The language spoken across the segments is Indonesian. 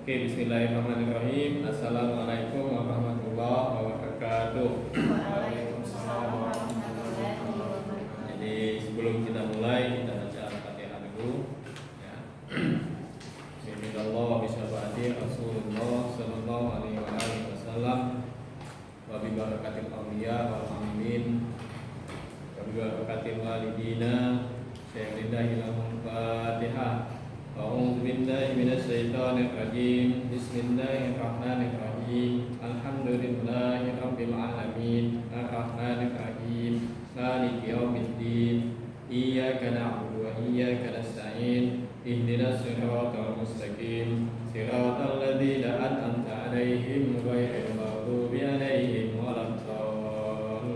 Oke, bismillahirrahmanirrahim. Assalamualaikum warahmatullahi wabarakatuh. Waalaikumsalam warahmatullahi wabarakatuh. Jadi sebelum kita mulai, kita baca Al-Fatihah dulu. Ya. Bismillah, bismillahirrahmanirrahim. Rasulullah sallallahu alaihi wasallam. Wa bi barakatil awliya wal amin. Wa bi barakatil walidina. Syahidillahil Fatihah. A'udzu billahi minasy syaithanir rajim. Bismillahirrahmanirrahim. Alhamdulillahi rabbil alamin. Arrahmanir rahim. Maliki yaumiddin. Iyyaka na'budu wa iyyaka nasta'in. Ihdinas siratal mustaqim. Siratal ladzina an'amta 'alaihim ghairil maghdubi 'alaihim waladdallin.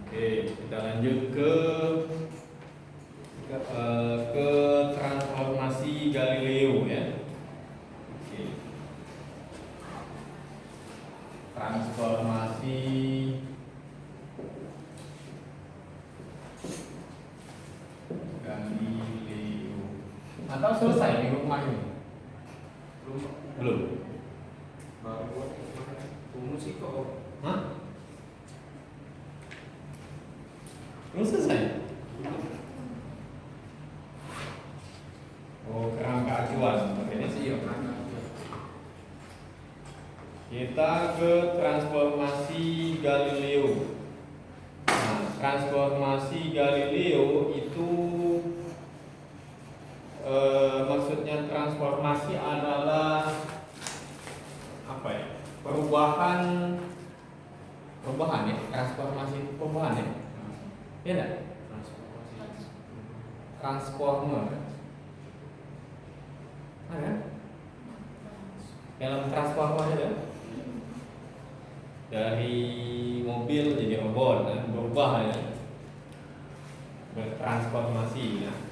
Oke, kita lanjut ke transformasi Galileo ya. Oke. Transformasi Galileo. Atau selesai minggu kemarin ini? Belum. Baru sih kok. Hah? Belum selesai? Oh, kerangka acuan. Makanya sih ya. Kita ke transformasi Galileo. Nah, transformasi Galileo itu maksudnya transformasi adalah apa ya? Perubahan ya, transformasi perubahan ya. Iya enggak? Transformer. Ada? Dalam transformer ada? Dari mobil jadi robot, kan? Berubah ya, bertransformasi. Nah,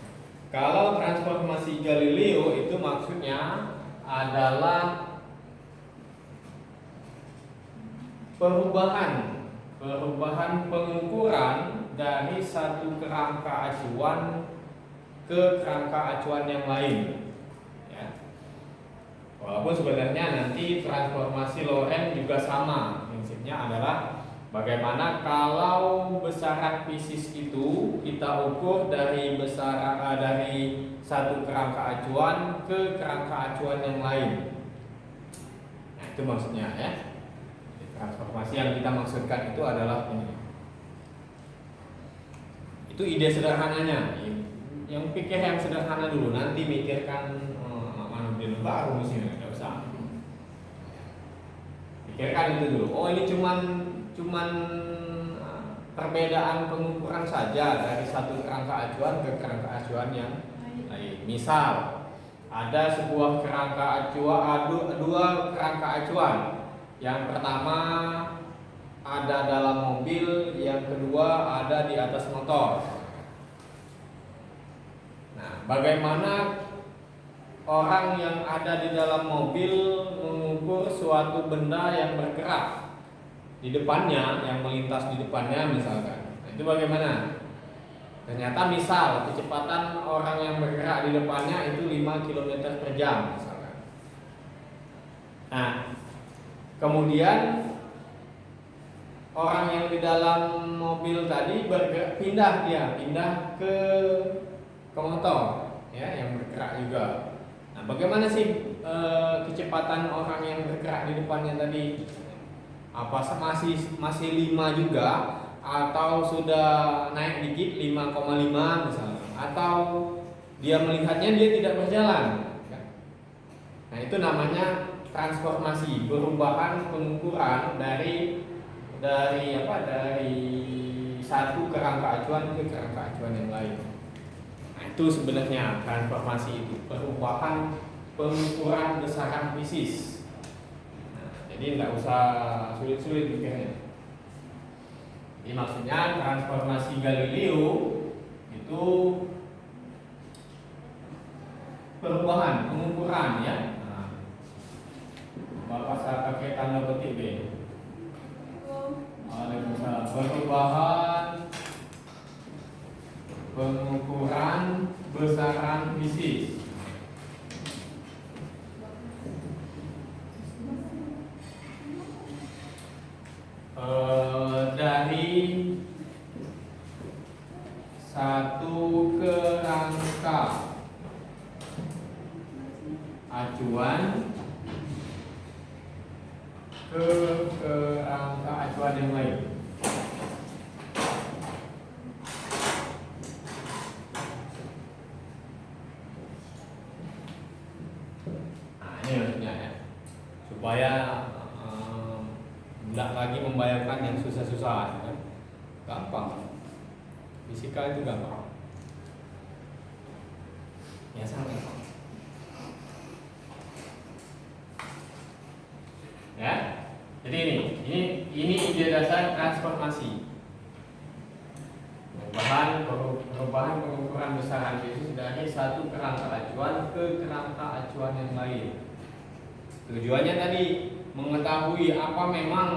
kalau transformasi Galileo itu maksudnya adalah perubahan pengukuran dari satu kerangka acuan ke kerangka acuan yang lain. Walaupun sebenarnya nanti transformasi Lorentz juga sama. Prinsipnya adalah bagaimana kalau besaran fisis itu kita ukur dari dari satu kerangka acuan ke kerangka acuan yang lain. Nah, itu maksudnya ya. Transformasi yang kita maksudkan itu adalah ini. Itu ide sederhananya. Yang pikir yang sederhana dulu, nanti mikirkan baru sini nggak usah. Pikirkan itu dulu. Oh, ini cuman perbedaan pengukuran saja dari satu kerangka acuan ke kerangka acuan yang lain. Misal ada sebuah kerangka acuan, dua kerangka acuan. Yang pertama ada dalam mobil, yang kedua ada di atas motor. Nah, bagaimana orang yang ada di dalam mobil mengukur suatu benda yang bergerak di depannya, yang melintas di depannya misalkan. Nah, itu bagaimana? Ternyata misal kecepatan orang yang bergerak di depannya itu 5 km per jam misalkan. Nah, kemudian orang yang di dalam mobil tadi pindah ke motor ya, yang bergerak juga. Nah, bagaimana sih kecepatan orang yang bergerak di depannya tadi? Apa masih 5 juga atau sudah naik dikit 5,5 misalnya, atau dia melihatnya dia tidak berjalan? Nah, itu namanya transformasi, perubahan pengukuran dari satu kerangka acuan ke kerangka acuan yang lain. Itu sebenarnya transformasi itu perubahan pengukuran besaran fisis. Nah, jadi tidak usah sulit-sulit pikirnya. Jadi maksudnya transformasi Galileo itu perubahan pengukuran ya. Nah, Bapak saya pakai tanda petik B. Waalaikumsalam. Perubahan pengukuran besaran fisis. acuan ke kerangka acuan yang lain. Nah, ini maksudnya ya, supaya tidak lagi membayangkan yang susah-susah, kan? Gampang. Fisika itu gampang. Ya sangat gampang. Ya, jadi ini ide dasar transformasi. Perubahan pengukuran besaran basis dari satu kerangka acuan ke kerangka acuan yang lain. Tujuannya tadi mengetahui apa memang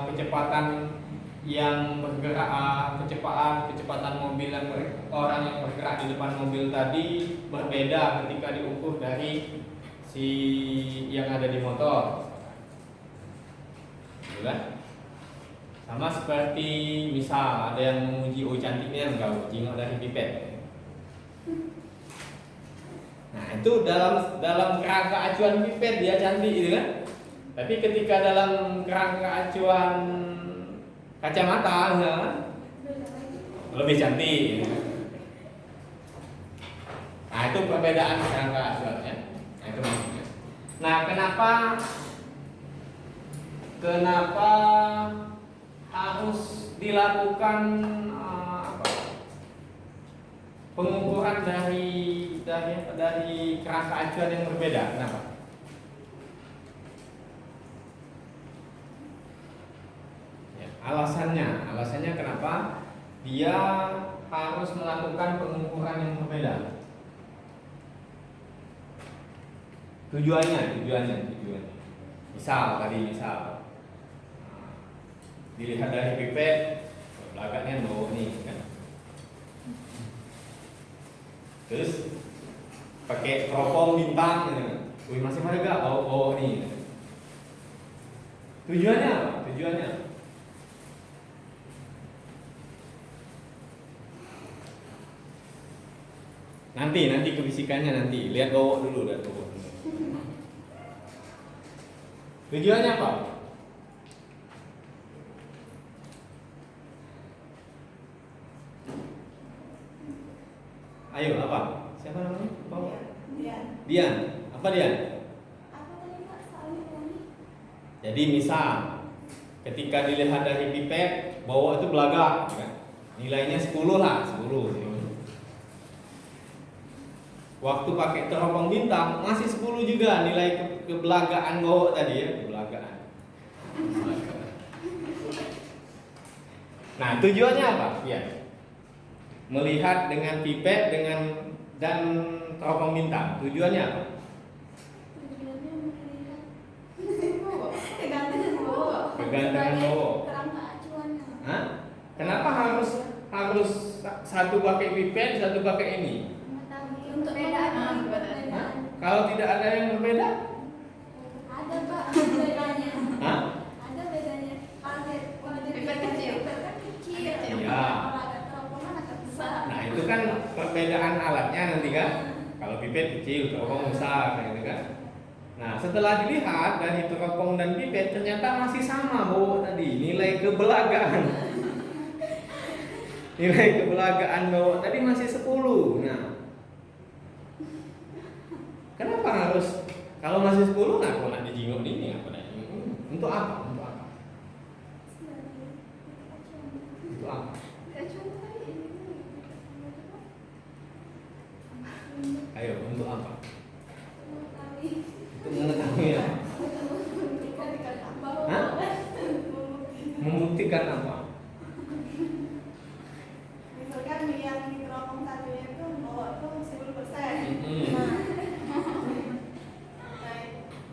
kecepatan yang bergerak, kecepatan mobil yang orang yang bergerak di depan mobil tadi berbeda ketika diukur dari si yang ada di motor. Kan? Sama seperti misal ada yang menguji cantiknya enggak jingok dari pipet. Nah, itu dalam kerangka acuan pipet dia cantik gitu kan. Tapi ketika dalam kerangka acuan kacamata ya, lebih cantik gitu kan? Nah, itu perbedaan kerangka acuan ya. Nah, itu maksudnya. Nah, kenapa harus dilakukan pengukuran dari kerangka acuan yang berbeda? Kenapa? Ya, alasannya kenapa dia harus melakukan pengukuran yang berbeda? Tujuannya. Misal dilihat dari pipet, belakangnya nih kan. Terus pakai teropong bintang, wih masih ada gak? Oh nih. Tujuannya apa? Nanti kefisikannya nanti. Lihat bawah dulu. Tujuannya apa? Ayo, apa? Siapa namanya? Dian. Apa Dian? Jadi misal ketika dilihat dari pipet bawah itu belagak kan? Nilainya 10 lah, 10. Waktu pakai teropong bintang masih 10 juga nilai kebelagaan bawah tadi ya, kebelagaan. Nah, tujuannya apa? Ya. Melihat dengan pipet dan teropong bintang. Tujuannya apa? Tujuannya melihat kegantengan bawah. Kerangka acuannya. Hah? Kenapa harus satu pakai pipet, satu pakai ini? Untuk perbedaan. Kalau tidak ada yang berbeda? Ada Pak bedanya. Hah? Ada bedanya. Kalau Pipet kecil. kan kecil. Iya. Kalau ada teropongan agak besar. Nah, itu kan perbedaan alatnya nanti kan. Kalau pipet kecil, teropong besar gitu kan. Nah, setelah dilihat dari teropong dan pipet ternyata masih sama bawah tadi, nilai kebelagaan. Nilai kebelagaan bawah tadi masih 10. Nah, kenapa harus kalau masih 10 nah kalau nanti jingok ini apa nih? Untuk apa? Untuk apa? Ayo, untuk apa? Untuk mengetahui ya. Hah? Membuktikan apa? Misalkan yang di teropong satunya itu bawa tuh 10%. Nah,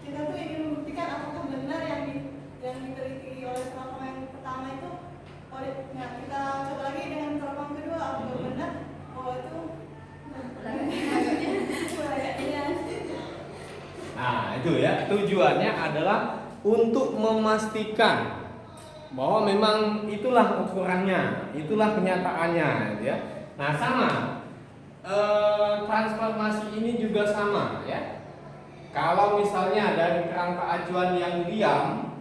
kita tuh ingin membuktikan apakah benar yang diteliti oleh teropong yang pertama itu. Nah, kita coba lagi dengan teropong kedua, apakah benar bahwa itu Nah, itu ya, tujuannya adalah untuk memastikan bahwa memang itulah ukurannya, itulah kenyataannya, gitu ya. Nah, sama transformasi ini juga sama ya. Kalau misalnya dari kerangka acuan yang diam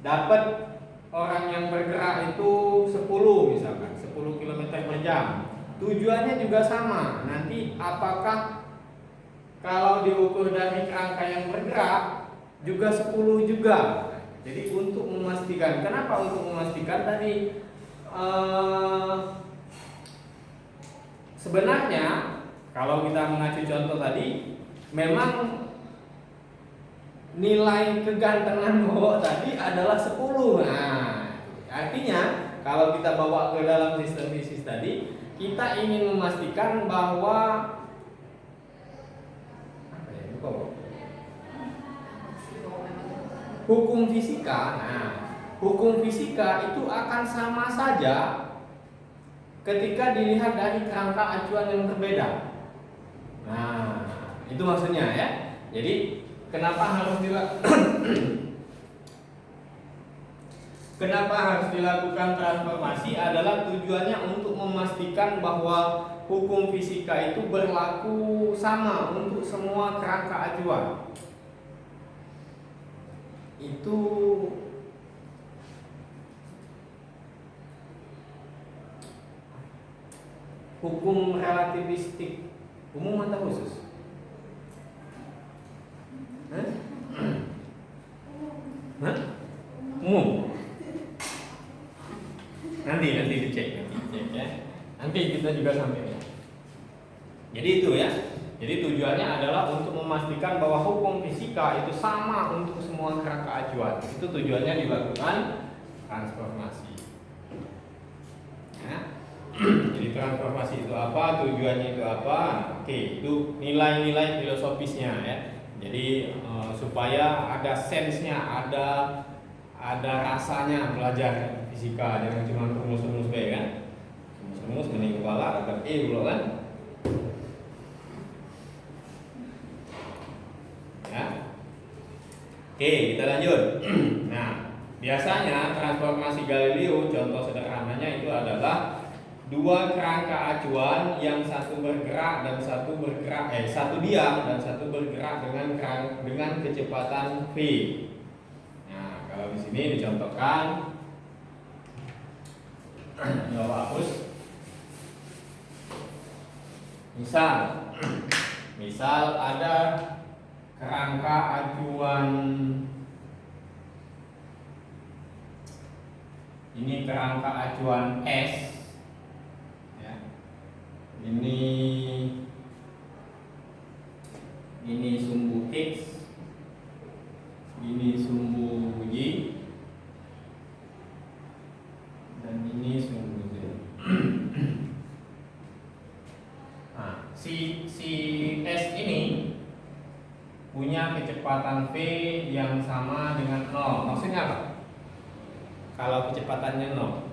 dapat orang yang bergerak itu 10 misalkan 10 km per jam, tujuannya juga sama. Nanti apakah kalau diukur dari kerangka yang bergerak juga 10 juga. Jadi untuk memastikan, kenapa untuk memastikan tadi sebenarnya kalau kita mengacu contoh tadi, memang nilai kegantengan bawah tadi adalah 10. Nah, artinya kalau kita bawa ke dalam sistem fisis tadi, kita ingin memastikan bahwa apa ya, lupa, hukum fisika. Nah, hukum fisika itu akan sama saja ketika dilihat dari kerangka acuan yang berbeda. Nah, itu maksudnya ya. Jadi kenapa harus dilakukan transformasi adalah tujuannya untuk memastikan bahwa hukum fisika itu berlaku sama untuk semua kerangka acuan. Itu hukum relativistik umum atau khusus? Umum. Nanti dicek ya. Nanti kita juga sampai. Jadi itu ya. Jadi tujuannya adalah untuk memastikan bahwa hukum fisika itu sama untuk semua kerangka acuan. Itu tujuannya dilakukan transformasi. Ya. Jadi transformasi itu apa? Tujuannya itu apa? Oke, itu nilai-nilai filosofisnya ya. Jadi supaya ada sensenya, ada rasanya belajar fisika, jangan cuma rumus-rumus B kan. Rumus bening kepala ada dulu kan. Ya. Oke, kita lanjut. Nah, biasanya transformasi Galileo contoh sederhananya itu adalah dua kerangka acuan yang satu bergerak dan satu diam dan satu bergerak dengan kecepatan v. Nah, kalau di sini dicontohkan, coba hapus. Misal ada kerangka acuan ini, kerangka acuan S. Ini sumbu X, ini sumbu Y, dan ini sumbu Z. Nah, si S ini punya kecepatan V yang sama dengan 0. Maksudnya apa? Kalau kecepatannya 0,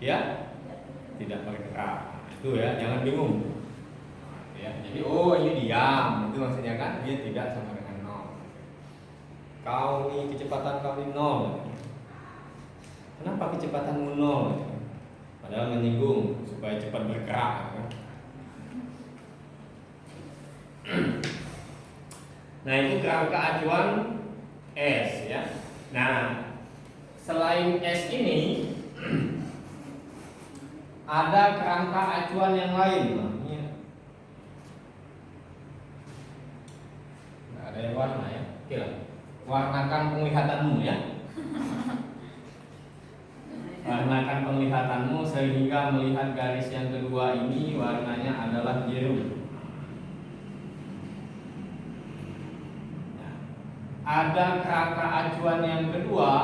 ya tidak bergerak. Nah, itu ya, jangan bingung. Ya, jadi ini diam, itu maksudnya kan dia tidak sama dengan 0. Kau nih kecepatan kau ini 0. Kenapa kecepatanmu 0? Padahal menyinggung supaya cepat bergerak kan? Nah, itu kerangka acuan S ya. Nah, selain S ini ada kerangka acuan yang lain. Nggak ada yang warna ya. Oke lah. Warnakan penglihatanmu ya. Warnakan penglihatanmu sehingga melihat garis yang kedua ini warnanya adalah biru. Nah, ada kerangka acuan yang kedua,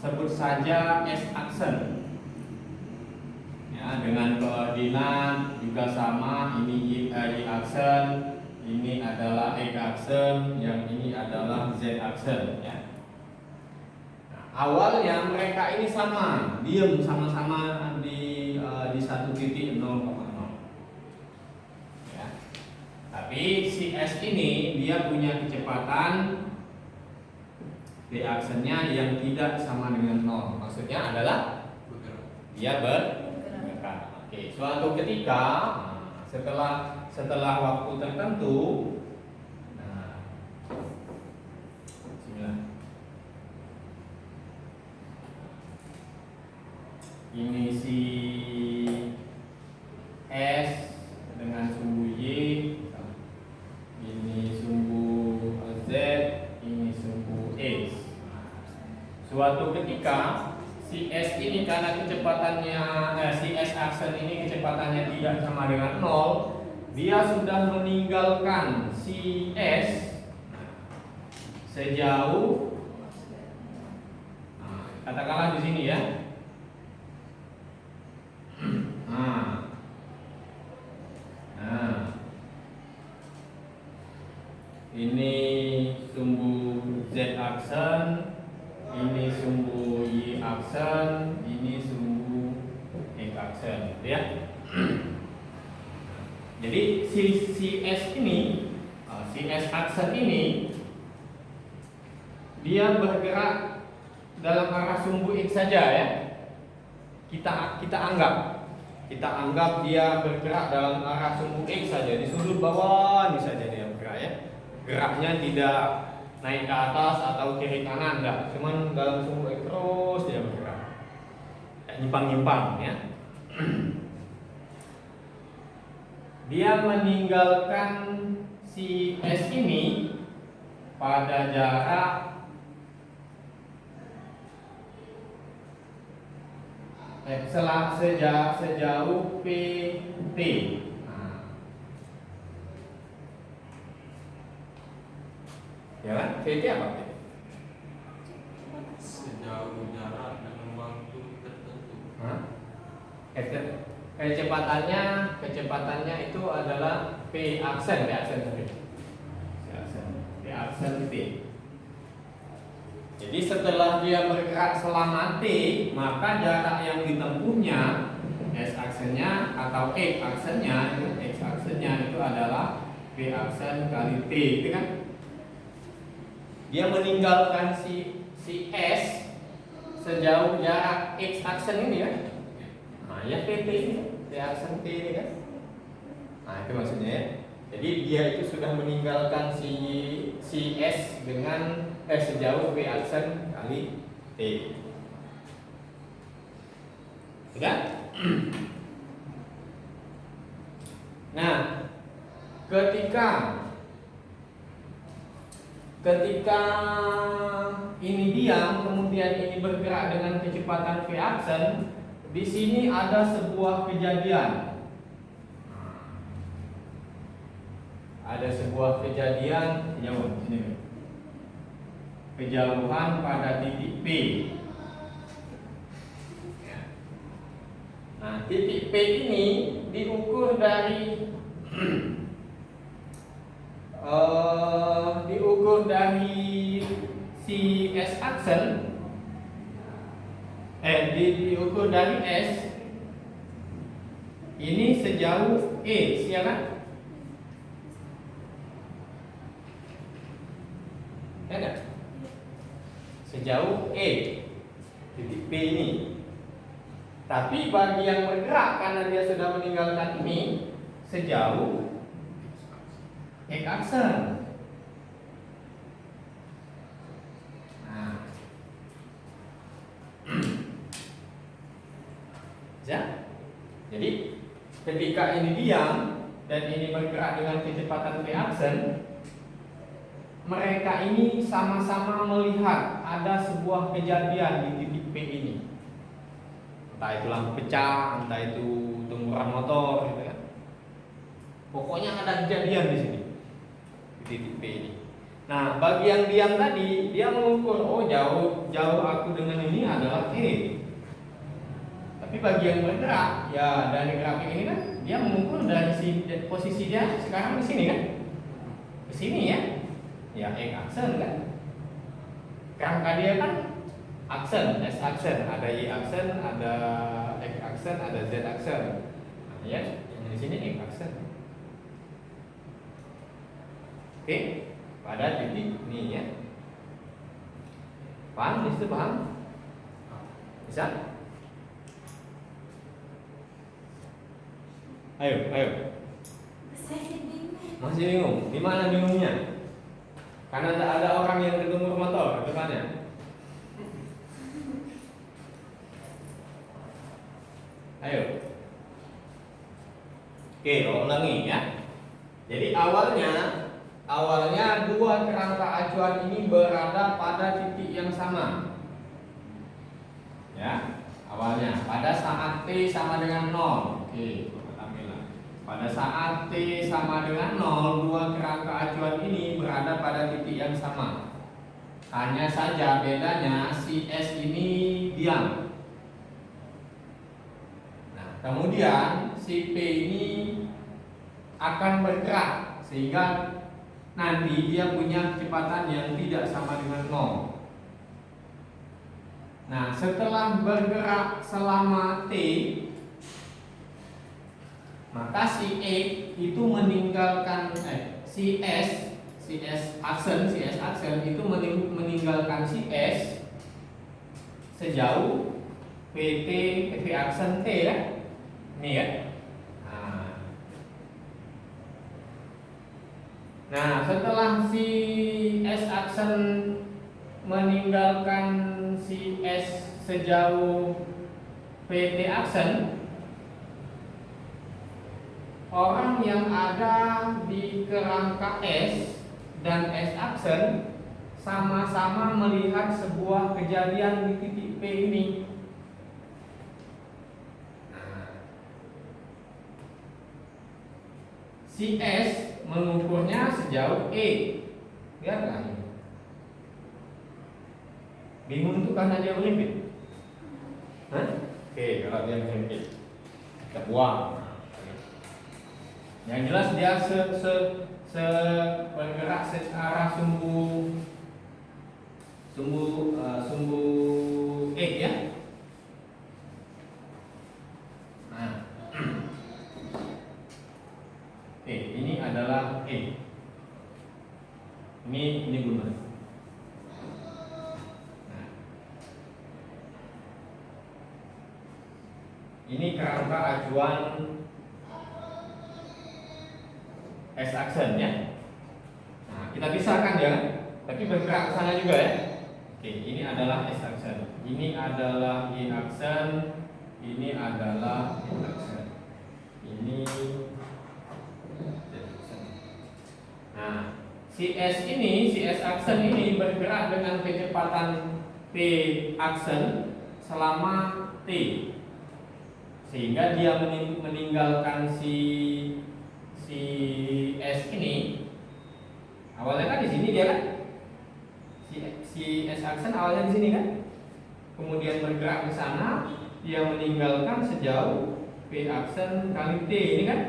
sebut saja S-aksen. Ya, dengan koordinat juga sama, ini Y-aksen, ini adalah X-aksen, yang ini adalah Z-aksen ya. Nah, awalnya mereka ini sama, diam sama-sama di satu titik 0,0 ya. Tapi si S ini dia punya kecepatan D-aksennya yang tidak sama dengan 0. Maksudnya adalah dia bergerak. Oke, suatu ketika setelah waktu tertentu, nah, bismillah. Ini si S dengan sumbu Y, ini sumbu Z, ini sumbu X. Suatu ketika si S ini karena kecepatannya si S aksen ini kecepatannya tidak sama dengan 0, dia sudah meninggalkan si S sejauh katakanlah di sini ya. Ini sumbu Z aksen, ini sumbu Y aksen, ini sumbu X aksen, ya. Jadi si S ini, si S aksen ini, dia bergerak dalam arah sumbu X saja ya. Kita anggap dia bergerak dalam arah sumbu X saja, di sudut bawah ini saja dia bergerak ya. Geraknya tidak naik ke atas atau kiri kanan, enggak, cuman dalam sumbu X terus dia bergerak, nyimpang-nyimpang ya. Dia meninggalkan si S ini pada jarak sejauh PT. Ya kan? PT apa? Sejauh jarak dengan waktu tertentu. Kecepatannya itu adalah P aksen tadi. P aksen T. Jadi setelah dia bergerak selama T, maka jarak yang ditempuhnya S aksennya atau X aksennya itu adalah P aksen kali T, gitu kan? Dia meninggalkan si S sejauh jarak X aksen ini kan? Nah, ya PT ini, P aksen T ini kan? Nah, itu maksudnya ya. Jadi dia itu sudah meninggalkan si S dengan sejauh P aksen kali T. Sudah? Nah, ketika ini diam, kemudian ini bergerak dengan kecepatan V aksen, di sini ada sebuah kejadian. Ada sebuah kejadian kejauhan pada titik P. Nah, titik P ini diukur dari si S aksen, diukur dari S ini sejauh E, ya kan? Ya, sejauh E titik P ini. Tapi bagi yang bergerak karena dia sudah meninggalkan ini sejauh X aksen. Nah, ya. Jadi ketika ini diam dan ini bergerak dengan kecepatan V aksen, mereka ini sama-sama melihat ada sebuah kejadian di titik P ini. Entah itu lampu pecah, entah itu tumburan motor, gitu kan. Pokoknya ada kejadian di sini, di titik P ini. Nah, bagi yang diam tadi, dia mengukur, oh jauh aku dengan ini adalah E. Tapi bagi yang bergerak, ya dari grafik ini kan, dia mengukur dari posisi dia sekarang di sini kan, ke sini ya. Ya, X aksen kan. Kerangka dia kan aksen, S aksen, ada Y aksen, ada X aksen, ada Z aksen. Nah, ya, yang di sini X aksen. Oke, pada titik ini ya. Paham? Bisa paham? Bisa? Ayo. Saya bingung. Masih bingung? Di mana bingungnya? Karena tak ada orang yang ketemu motor, depannya. Ayo. Oke, ulangi ya. Jadi awalnya dua kerangka acuan ini berada pada titik yang sama. Ya, awalnya pada saat T sama dengan 0. Oke, Tamila. Pada saat T sama dengan 0, dua kerangka acuan ini berada pada titik yang sama. Hanya saja bedanya si S ini diam. Nah, kemudian si P ini akan bergerak sehingga nanti dia punya kecepatan yang tidak sama dengan 0. Nah, setelah bergerak selama T, maka si E itu meninggalkan si S aksen itu meninggalkan si S sejauh PT aksen T ya. Ini ya. Nah, setelah si S aksen meninggalkan si S sejauh PT aksen, orang yang ada di kerangka S dan S aksen sama-sama melihat sebuah kejadian di titik P ini. Si S mengukurnya sejauh E. Lihatlah ini. Bingung itu karena dia melimpit. Oke, kalau dia melimpit, kita buang. Yang jelas dia bergerak secara sumbu E ya. Nah, ini adalah E. Ini guna. Nah, ini kerangka acuan S aksen ya. Nah, kita pisahkan ya, tapi bergerak ke sana juga ya. Oke, ini adalah S aksen, ini adalah Y aksen, ini adalah Y aksen, ini Z aksen. Nah, si S aksen ini bergerak dengan kecepatan P aksen selama T, sehingga dia meninggalkan si S ini. Awalnya kan di sini dia kan, si S aksen awalnya di sini kan, kemudian bergerak ke sana, dia meninggalkan sejauh P aksen kali T ini kan.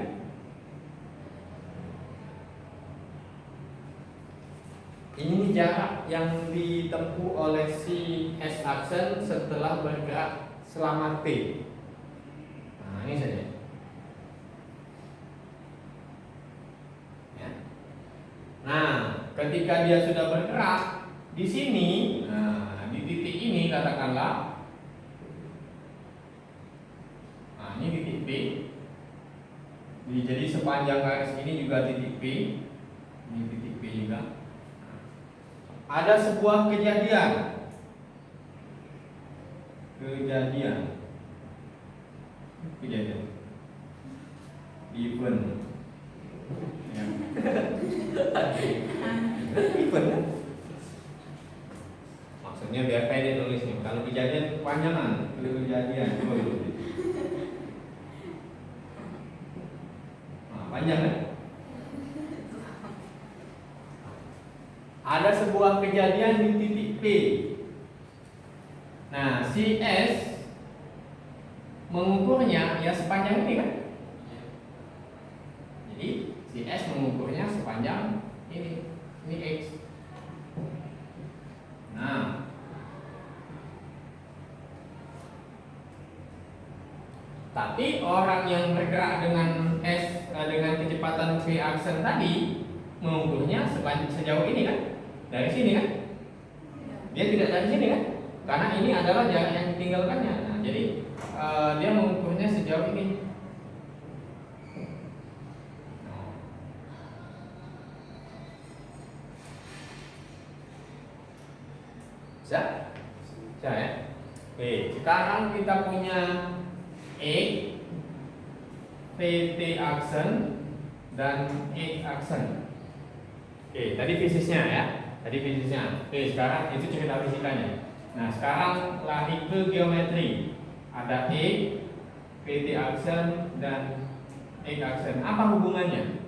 Ini jarak yang ditempuh oleh si S aksen setelah bergerak selama T. Nah, ini saja. Nah, ketika dia sudah bergerak di sini, nah, di titik ini katakanlah, nah ini titik P. Jadi sepanjang garis ini juga titik P, ini titik P juga. Ada sebuah kejadian event ya. Event kan? Maksudnya biar pendek nulisnya. Kalau kejadian kepanjangan, kejadian panjang kan? Ada sebuah kejadian di titik P. Nah, si S mengukurnya ya sepanjang ini kan? Jadi si S mengukurnya sepanjang ini X. Nah, tapi orang yang bergerak dengan S dengan kecepatan V aksen tadi mengukurnya sejauh ini kan? Dari sini kan? Dia tidak dari sini kan? Karena ini adalah jarak yang ditinggalkannya. Nah, jadi dia mengukurnya sejauh ini. Bisa? Bisa ya? Oke, sekarang kita punya E, PT aksen, dan X aksen. Oke, tadi fisiknya ya. Tadi fisiknya. Oke, sekarang itu cerita fisikanya. Nah, sekarang lari ke geometri. Ada E, PT aksen, dan X aksen. Apa hubungannya?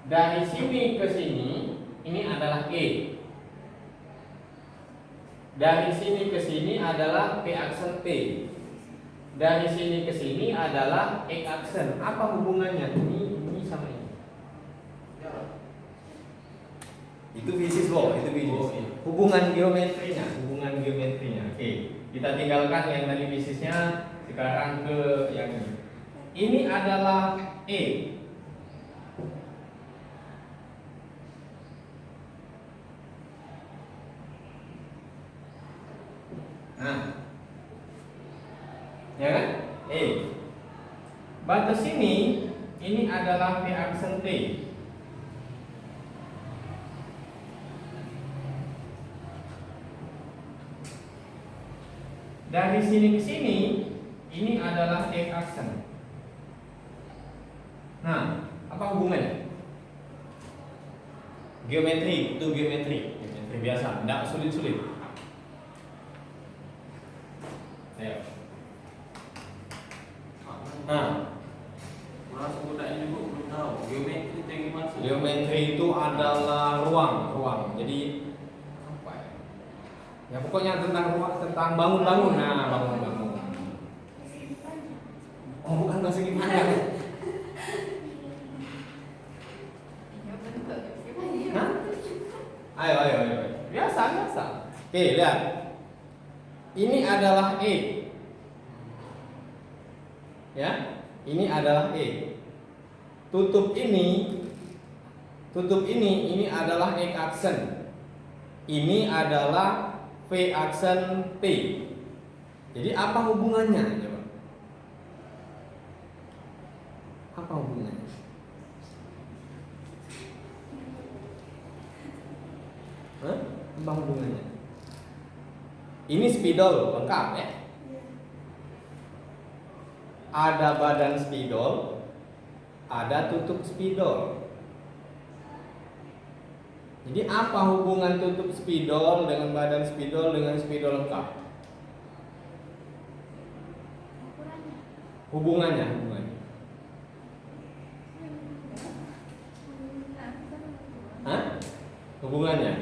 Dari sini ke sini, ini adalah E. Dari sini ke sini adalah P aksen T. Dari sini ke sini adalah X aksen. Apa hubungannya? Ini sama ini. Itu fisis loh, itu fisis. Hubungan geometrinya. Oke, kita tinggalkan yang tadi fisisnya. Sekarang ke yang ini. Ini adalah E. Nah, ya kan? Batas ini adalah P aksen T. Dari sini ke sini, ini adalah X aksen. Nah, apa hubungannya? Geometri, itu geometri biasa, tidak sulit-sulit. Ayo. Nah, Merasa muda ini bu belum tahu geometri itu yang dimaksud. geometri itu adalah ruang. Jadi apa ya? Ya pokoknya tentang ruang, tentang bangun-bangun. Nah, bangun-bangun. Oh, bukan persegi pandang. Hah? Ayo. Biasa. Oke, lihat. Ini adalah E. Ya, ini adalah E. Tutup ini adalah X aksen. Ini adalah P aksen T. Jadi apa hubungannya? Coba. Apa hubungannya? Hah? Apa hubungannya? Ini spidol lengkap ya. Ada badan spidol, ada tutup spidol. Jadi apa hubungan tutup spidol dengan badan spidol dengan spidol lengkap? Hubungannya. Hah? Hubungannya?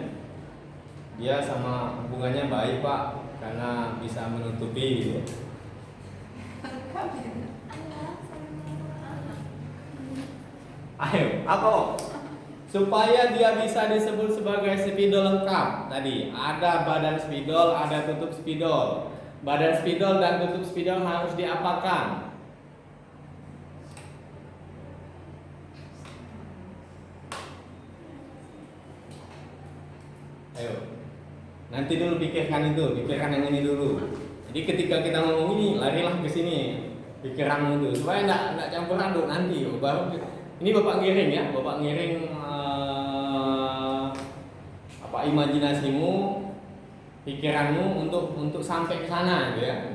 Dia sama hubungannya baik Pak, karena bisa menutupi gitu. Ayo, apa? Supaya dia bisa disebut sebagai spidol lengkap. Tadi ada badan spidol, ada tutup spidol. Badan spidol dan tutup spidol harus diapakan? Ayo. Nanti dulu pikirkan yang ini dulu. Jadi ketika kita ngomong ini, larilah ke sini pikiranmu itu supaya enggak campur aduk nanti. Baru ini Bapak ngiring ya, imajinasimu, pikiranmu untuk sampai ke sana gitu ya.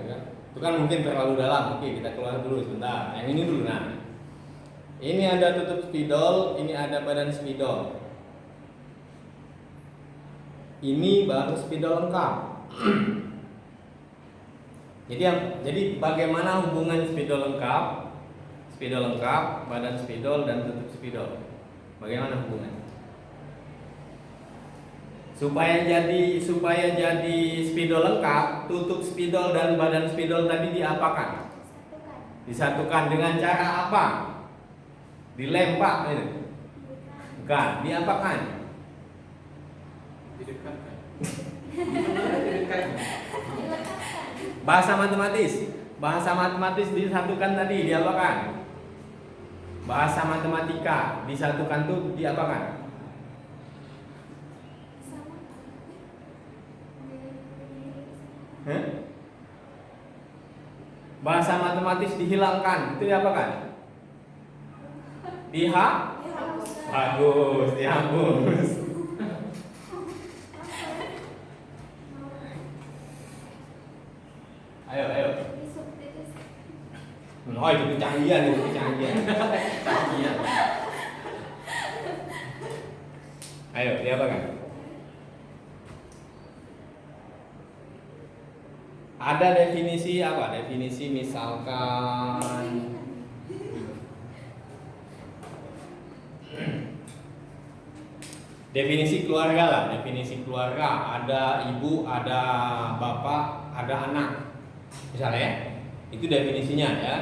Itu kan mungkin terlalu dalam. Oke, kita keluar dulu sebentar. Yang ini dulu. Nah, ini ada tutup spidol, ini ada badan spidol. Ini baru spidol lengkap. Jadi bagaimana hubungan spidol lengkap, badan spidol dan tutup spidol? Bagaimana hubungannya? Supaya jadi spidol lengkap, tutup spidol dan badan spidol tadi diapakan? Disatukan dengan cara apa? Dilem Pak ini. Bukan, diapakan? Didekatkan. Bahasa matematis disatukan tadi diapakan? Bahasa matematika disatukan tuh diapakan? Bahasa matematis dihilangkan itu diapakan? Dihapuskan. Bagus, dihapus. Ayo, ayo. Oh, itu kecanggihan, itu kecanggihan. Kecanggihan. Ayo, dia apa kan? Ada definisi apa? Definisi misalkan definisi keluarga lah, definisi keluarga. Ada ibu, ada bapak, ada anak. Misalnya ya, itu definisinya ya.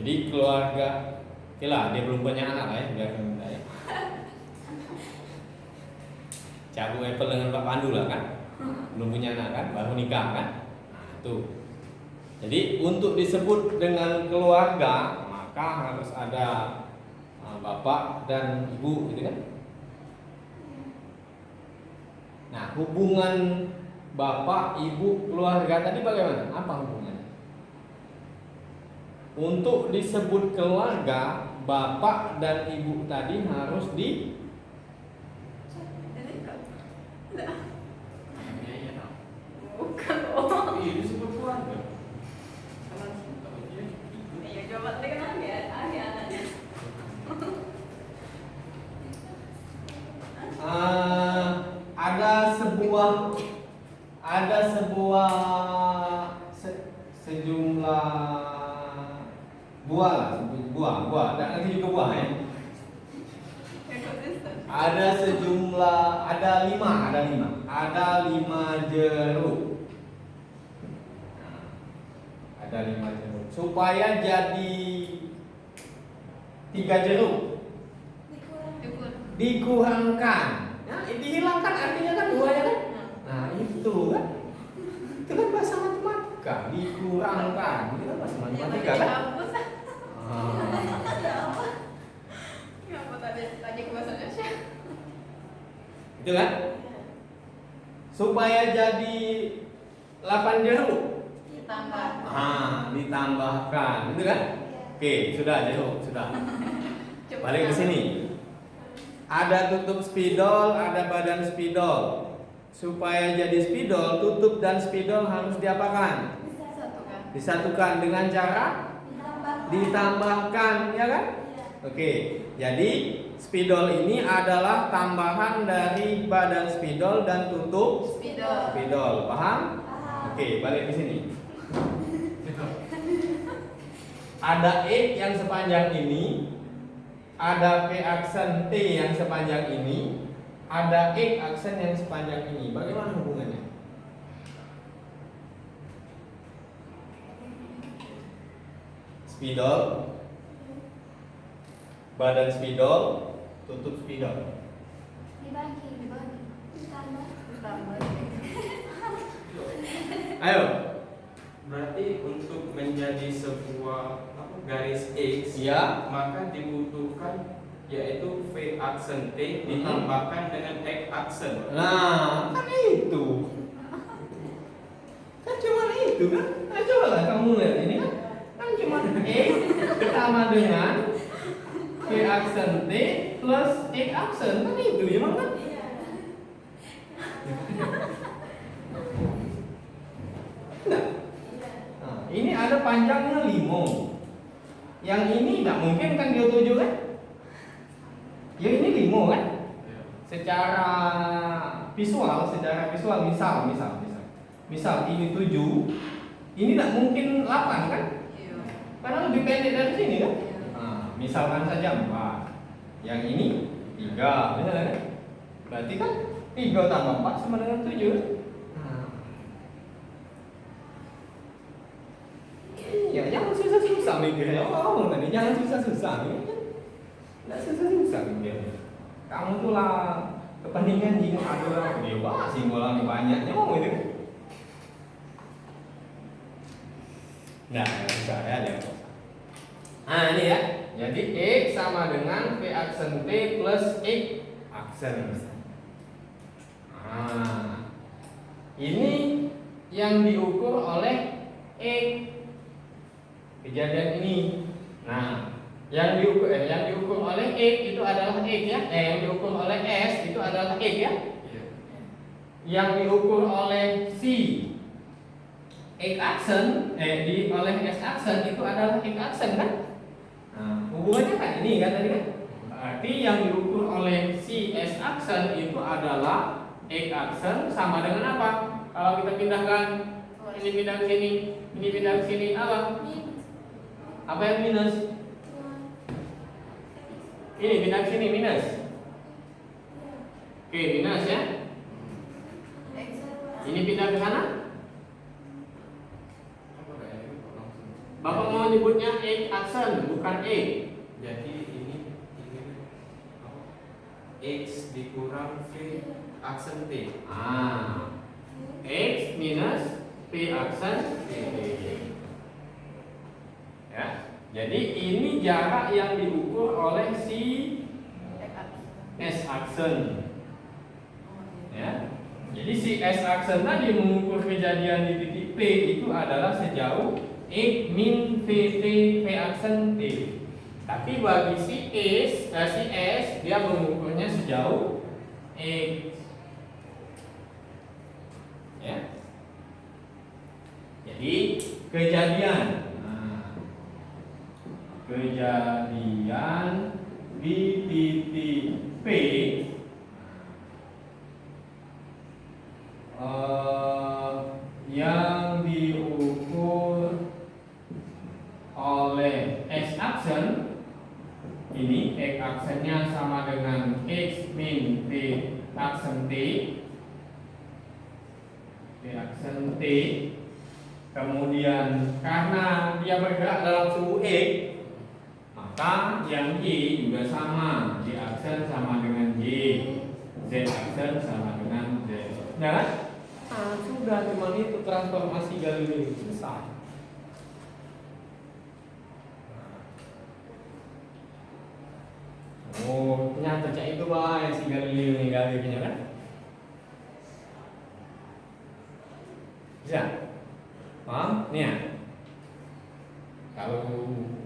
Jadi keluarga, oke lah, dia belum punya anak lah ya, biarkan kita ya. Cabu Apple dengan Pak Pandu lah kan, belum punya anak kan, baru nikah kan. Nah, tuh. Jadi untuk disebut dengan keluarga maka harus ada bapak dan ibu, gitu kan? Nah, hubungan bapak, ibu, keluarga tadi bagaimana? Apa hubungannya? Untuk disebut keluarga, bapak dan ibu tadi harus di Iya, tak. Bukan, oh. Iya, disebut keluarga. Ya coba tadi kan anaknya. Ada sebuah sejumlah buah lah, buah dan nanti juga buah ya. Ada sejumlah, ada lima jeruk. Nah, ada 5 jeruk. Supaya jadi 3 jeruk dikurangkan. Nah, dihilangkan artinya kan 2 ya kan? Nah, itu kan. Itu kan bahasa matematika, dikurangkan. Itu kan bahasa matematika kan? Itu kan? Supaya jadi 8 jeruk. Ditambahkan, itu kan? Oke, sudah jeruk, sudah. Balik ke sini. Ada tutup spidol, ada badan spidol. Supaya jadi spidol, tutup dan spidol harus diapakan? Disatukan dengan cara ditambahkan, ya kan? Oke, jadi spidol ini adalah tambahan dari badan spidol dan tutup spidol. Paham? Oke, balik ke sini. Ada E yang sepanjang ini, ada V aksen T yang sepanjang ini, ada X aksen yang sepanjang ini. Bagaimana hubungannya? Spidol, badan spidol, tutup spidol. Ayo. Berarti untuk menjadi sebuah garis X, Ya. maka dibutuhkan yaitu V aksen T ditambahkan dengan X aksen. Nah, kan itu. Kan cuma itu kan? Nah, coba lah kamu lihat ini kan. Kan cuma X ditambah dengan V aksen T plus X aksen. Kan itu ya kan? Nah, ini ada panjangnya 5. Yang ini tidak mungkin kan dia 7 kan? Ya ini 5 kan? Secara visual misal ini 7, ini tidak mungkin 8 kan? Karena lebih pendek dari sini kan? Nah, misalkan saja 4, yang ini 3, benar kan? Berarti kan 3 tambah 4 sama dengan 7. Iya, jangan susah-susah mikirnya. Oh, tadi jangan susah-susah nih. Tidak susah-susah mikirnya. Kamu tuh lah kepentingan jiwa adalah bebas, simbolan banyaknya mau itu. Nah, bisa ya dia. Nah, ini ya. Jadi X sama dengan V aksen T plus X aksen. Nah, ini yang diukur oleh X. Kejadian ini. Nah, yang diukur oleh X itu adalah X ya. Yang diukur oleh S itu adalah X ya. Iya. Yang diukur oleh si X aksen oleh S aksen itu adalah X aksen kan? Nah, hubungannya kan ini kan tadi kan? Berarti yang diukur oleh si S aksen itu adalah X aksen sama dengan apa? Kalau kita pindahkan ini pindah ke sini, ini pindah ke sini apa? Apa yang minus? Ini pindah ke sini minus. Oke, minus ya. Ini pindah ke sana. Bapak mau nyebutnya X aksen bukan E. Jadi ini apa? X dikurang V aksen T. X minus P aksen T. Ya. Jadi ini jarak yang diukur oleh si S aksen. Ya. Jadi si S aksen tadi mengukur kejadian di titik P itu adalah sejauh X min VT V aksen T. Tapi bagi si S dia mengukurnya sejauh X. Ya. Jadi kejadian di titik P yang diukur oleh X aksen ini, X aksennya sama dengan X min T aksen T, T aksen T. Kemudian karena dia bergerak dalam suhu X, maka yang Y juga sama, Y aksen sama dengan Y, Z aksen sama dengan Z. Ya kan? Sudah cuma itu transformasi Galileo selesai. Oh, ternyata cak itu yang si Galileo ini Galileo kan? Bisa? Paham? Nih ya. Kalau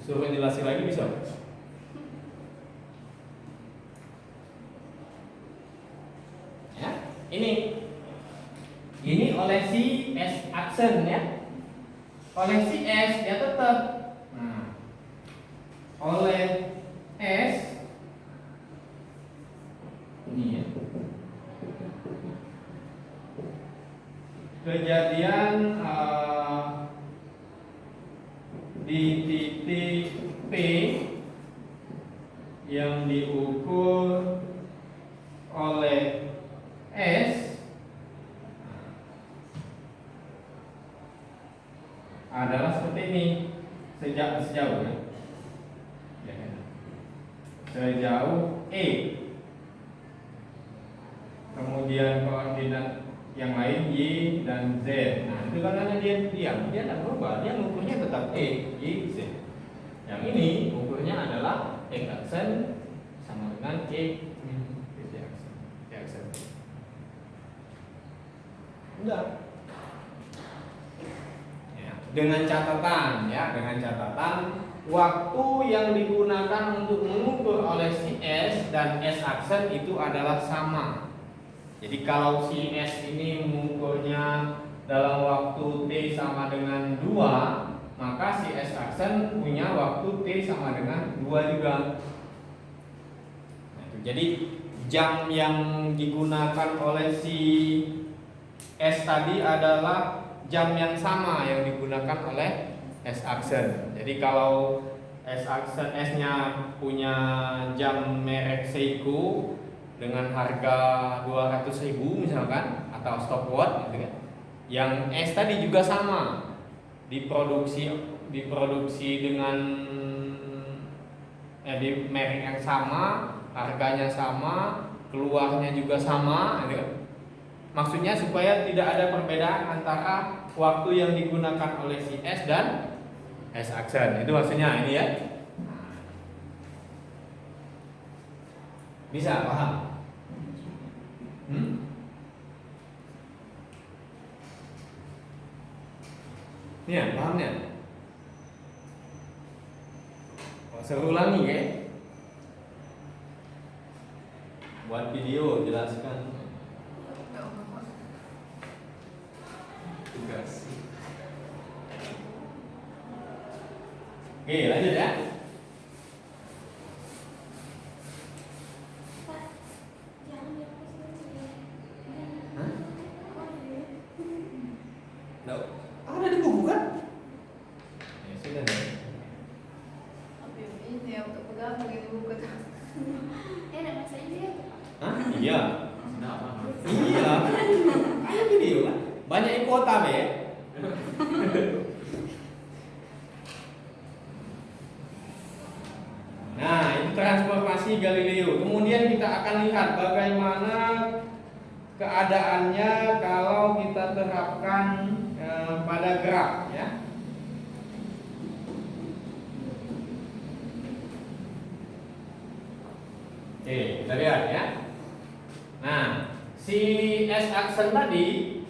suruh jelasin lagi bisa? Ya, ini oleh si S aksen ya. Oleh si S dia tetap. Nah, oleh S ini ya. Kejadian di titik P yang diukur oleh S adalah seperti ini. Sejauh ya. Sejauh E. Kemudian koordinat yang lain Y dan Z. Nah, itu karena dia tidak berubah, dia ukurnya tetap E, Y, Z. Yang ini ukurnya adalah X aksen sama dengan X min Y aksen. Udah. Ya, dengan catatan waktu yang digunakan untuk mengukur oleh si S dan S aksen itu adalah sama. Jadi kalau si S ini mengukurnya dalam waktu T sama dengan 2, maka si S aksen punya waktu T sama dengan 2 juga. Nah, itu. Jadi jam yang digunakan oleh si S tadi adalah jam yang sama yang digunakan oleh S aksen. Jadi kalau S aksen S-nya punya jam merek Seiko dengan harga 200.000 misalkan atau stopwatch gitu kan. Yang S tadi juga sama. Diproduksi dengan di merek yang sama, harganya sama, keluarnya juga sama gitu kan. Maksudnya supaya tidak ada perbedaan antara waktu yang digunakan oleh si S dan S aksen. Itu maksudnya ini ya. Bisa paham? Ya, paham ya? Oh, Saya ulangi ya. Buat video jelaskan. Tugas. Oke, lanjut ya. Hah? No. Ada di buku kan? Ya sudah deh. Ini untuk pegang begitu buku tuh. Enak bahasa Inggris. Hah? Iya. Sudah apa? Iya. Ada video kan? Banyak yang kota be. Nah, itu transformasi Galileo. Kemudian kita akan lihat bagaimana keadaannya kalau kita terapkan pada graf ya. Oke, kita lihat ya. Nah, si S-aksen tadi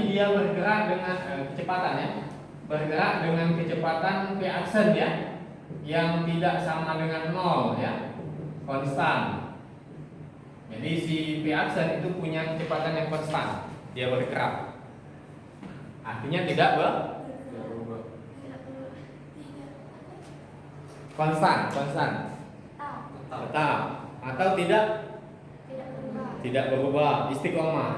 dia bergerak dengan kecepatan ya. Bergerak dengan kecepatan V-aksen ya, yang tidak sama dengan 0 ya, konstan. Jadi si V-aksen itu punya kecepatan yang konstan, dia bergerak. Artinya tidak Berubah. konstan, tetap atau tidak berubah, istiqomah.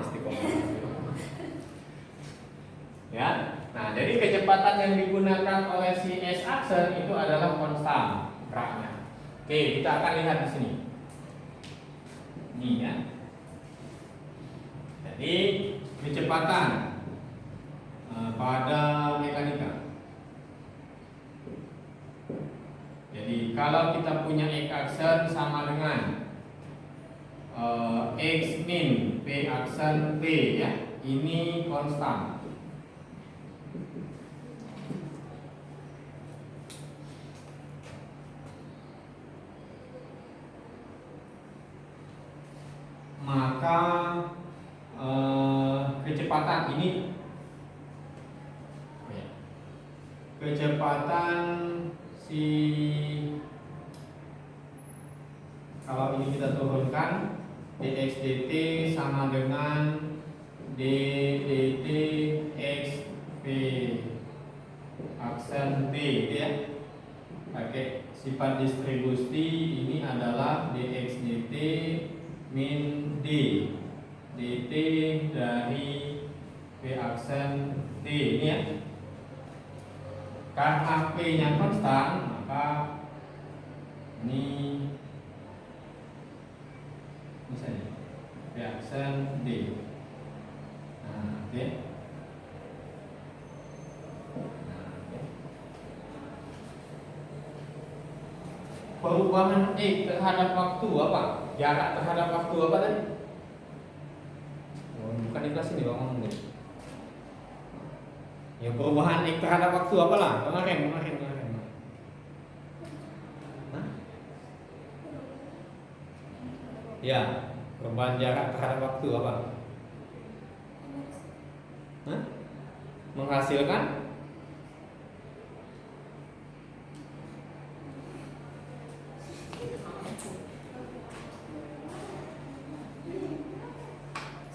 Ya. Nah, jadi kecepatan yang digunakan oleh si S-aksen itu adalah konstan geraknya. Oke, kita akan lihat di sini. Ini ya. Jadi kecepatan pada mekanika. Jadi kalau kita punya X-aksen sama dengan X min P aksen T ya, ini konstan. Maka kecepatan ini kecepatan si, kalau ini kita turunkan, dx dt sama dengan d dt x p aksen t ya. Pakai sifat distribusi, ini adalah dx dt min d dt dari p aksen t ini ya. Karena p nya konstan, maka ini misalnya p aksen d. Nah, oke. Perubahan X terhadap waktu apa? Jarak terhadap waktu apa tadi? Oh, bukan di kelas ini Bang ngomong nih. Ya perubahan X terhadap waktu apa lah? Kemarin. Hah? Ya, perubahan jarak terhadap waktu apa? Hah? Menghasilkan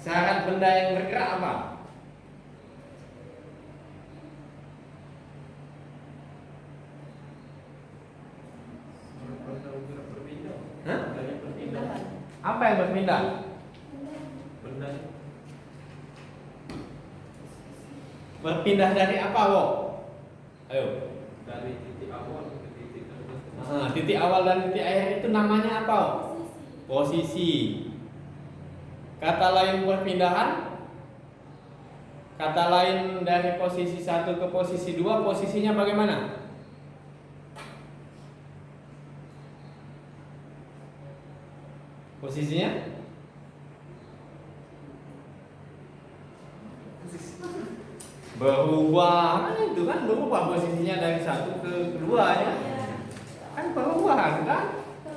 syarat benda yang bergerak apa? Hah? Apa yang berpindah? Benda Berpindah dari apa, Wo? Ayo. dari titik awal ke titik tertentu. Titik awal dan titik akhir itu namanya apa, Wo? Posisi. Kata lain perpindahan, kata lain dari posisi 1 ke posisi 2, posisinya bagaimana? Posisinya? Berubah, kan itu kan berubah posisinya dari 1 ke 2 ya. Kan perubahan kan?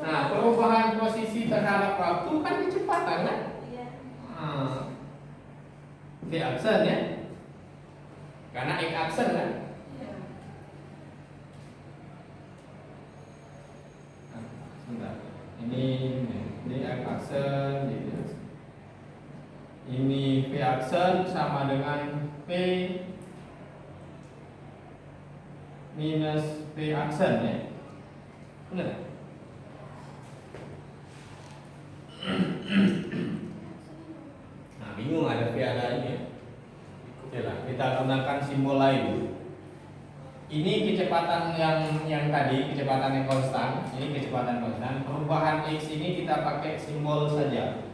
Nah, perubahan posisi terhadap waktu kan kecepatan kan? V aksen ya, karena X aksen kan. aksen gitu. Ini V aksen sama dengan P minus V aksen ya. Benar? Nah, bingung ada V ada ini ya. Oke lah, kita gunakan simbol lain. Ini kecepatan yang tadi, kecepatan yang konstan. Ini kecepatan konstan. Perubahan X ini kita pakai simbol saja.